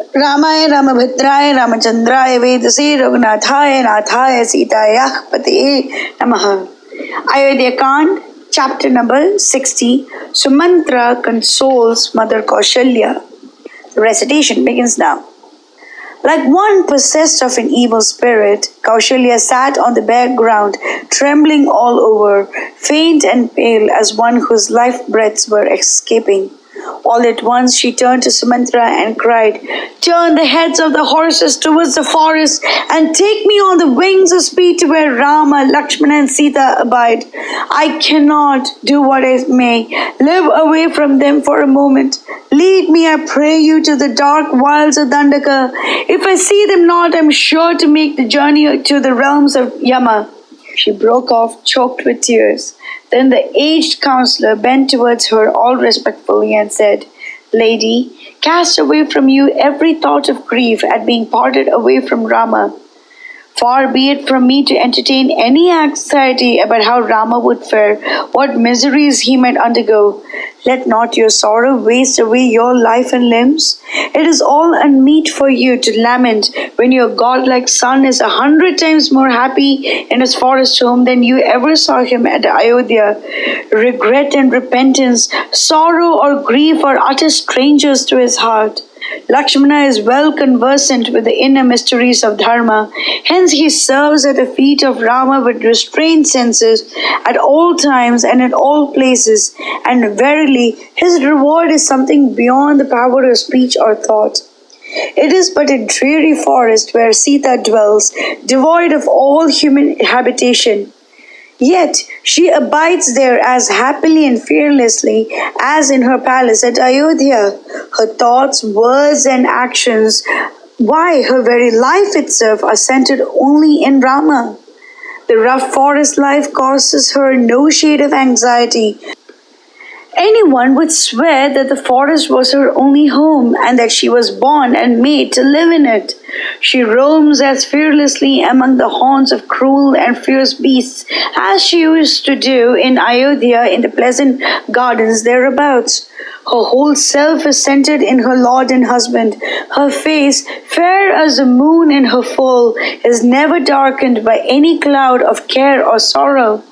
Ramaya Ramabhadraya Ramachandraya Vedase Raghunathaya Nathaya Sitaya Pate Namaha. Ayodhya Kand, chapter number 60. Sumantra consoles Mother Kaushalya. The recitation begins now. Like one possessed of an evil spirit, Kaushalya sat on the bare ground, trembling all over, faint and pale as one whose life breaths were escaping. All at once she turned to Sumantra and cried, "Turn the heads of the horses towards the forest and take me on the wings of speed to where Rama, Lakshmana and Sita abide. I cannot, do what I may, live away from them for a moment. Lead me, I pray you, to the dark wilds of Dandaka. If I see them not, I am sure to make the journey to the realms of Yama." She broke off, choked with tears. Then the aged counselor bent towards her all respectfully and said, "Lady, cast away from you every thought of grief at being parted away from Rama. Far be it from me to entertain any anxiety about how Rama would fare, what miseries he might undergo. Let not your sorrow waste away your life and limbs. It is all unmeet for you to lament when your godlike son is 100 times more happy in his forest home than you ever saw him at Ayodhya. Regret and repentance, sorrow or grief are utter strangers to his heart. Lakshmana is well conversant with the inner mysteries of Dharma. Hence he serves at the feet of Rama with restrained senses at all times and in all places, and verily his reward is something beyond the power of speech or thought. It is but a dreary forest where Sita dwells, devoid of all human habitation. Yet she abides there as happily and fearlessly as in her palace at Ayodhya. Her thoughts, words, and actions, why, her very life itself, are centered only in Rama. The rough forest life causes her no shade of anxiety. Anyone would swear that the forest was her only home and that she was born and made to live in it. She roams as fearlessly among the haunts of cruel and fierce beasts as she used to do in Ayodhya in the pleasant gardens thereabouts. Her whole self is centered in her lord and husband. Her face, fair as the moon in her full, is never darkened by any cloud of care or sorrow.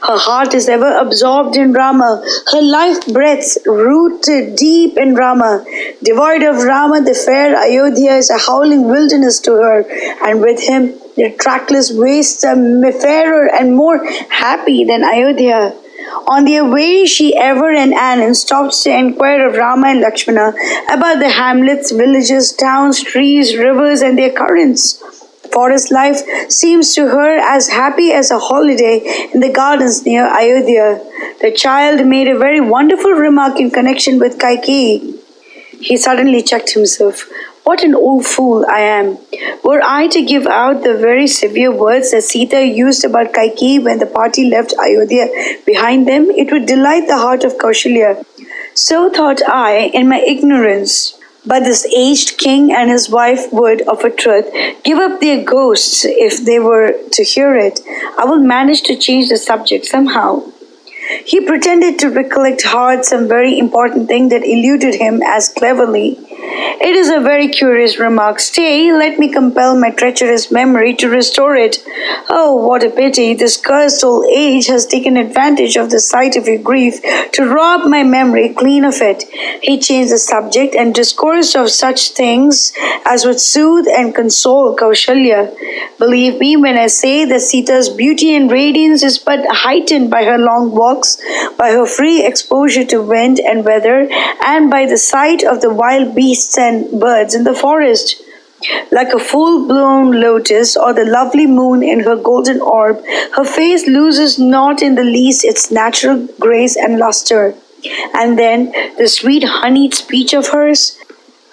Her heart is ever absorbed in Rama, her life breaths rooted deep in Rama. Devoid of Rama, the fair Ayodhya is a howling wilderness to her, and with him the trackless wastes are fairer and more happy than Ayodhya. On their way, she ever and anon stops to inquire of Rama and Lakshmana about the hamlets, villages, towns, trees, rivers, and their currents. Forest life seems to her as happy as a holiday in the gardens near Ayodhya. The child made a very wonderful remark in connection with Kaikeyi. He suddenly checked himself. What an old fool I am! Were I to give out the very severe words that Sita used about Kaikeyi when the party left Ayodhya behind them, it would delight the heart of Kaushalya. So thought I in my ignorance. But this aged king and his wife would, of a truth, give up their ghosts if they were to hear it. I will manage to change the subject somehow. He pretended to recollect hard some very important thing that eluded him as cleverly. It is a very curious remark. Stay, let me compel my treacherous memory to restore it. Oh, what a pity! This cursed old age has taken advantage of the sight of your grief to rob my memory clean of it. He changed the subject and discoursed of such things as would soothe and console Kaushalya. Believe me when I say that Sita's beauty and radiance is but heightened by her long walks, by her free exposure to wind and weather, and by the sight of the wild beasts and birds in the forest. Like a full-blown lotus or the lovely moon in her golden orb, her face loses not in the least its natural grace and luster. And then the sweet honeyed speech of hers,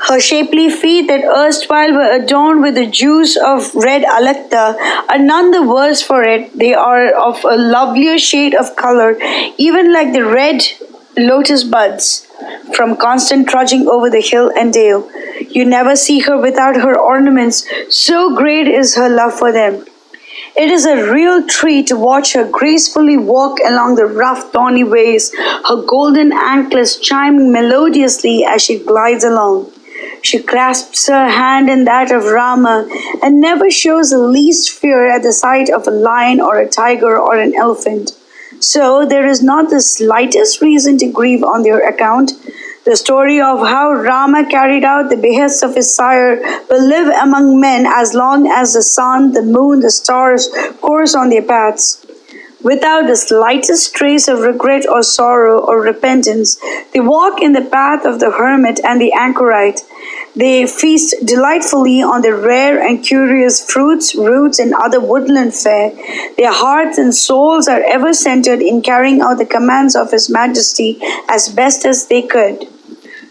her shapely feet that erstwhile were adorned with the juice of red alakta are none the worse for it. They are of a lovelier shade of color, even like the red lotus buds, from constant trudging over the hill and dale. You never see her without her ornaments, so great is her love for them. It is a real treat to watch her gracefully walk along the rough, thorny ways, her golden anklets chiming melodiously as she glides along. She grasps her hand in that of Rama and never shows the least fear at the sight of a lion or a tiger or an elephant. So there is not the slightest reason to grieve on their account. The story of how Rama carried out the behests of his sire will live among men as long as the sun, the moon, the stars course on their paths. Without the slightest trace of regret or sorrow or repentance, they walk in the path of the hermit and the anchorite. They feast delightfully on the rare and curious fruits, roots, and other woodland fare. Their hearts and souls are ever centered in carrying out the commands of His Majesty as best as they could.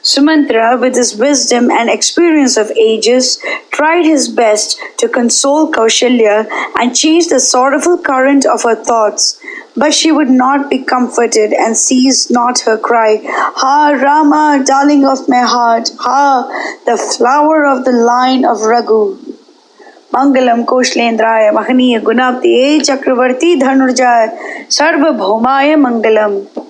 Sumantra, with his wisdom and experience of ages, tried his best to console Kaushalya and change the sorrowful current of her thoughts. But she would not be comforted and ceased not her cry, "Ha, Rama, darling of my heart! Ha, the flower of the line of Raghu!" Mangalam Kaushalendraya Mahaniya Gunaptiye Chakravarti Dhanurjaya Sarvabhaumaya Mangalam.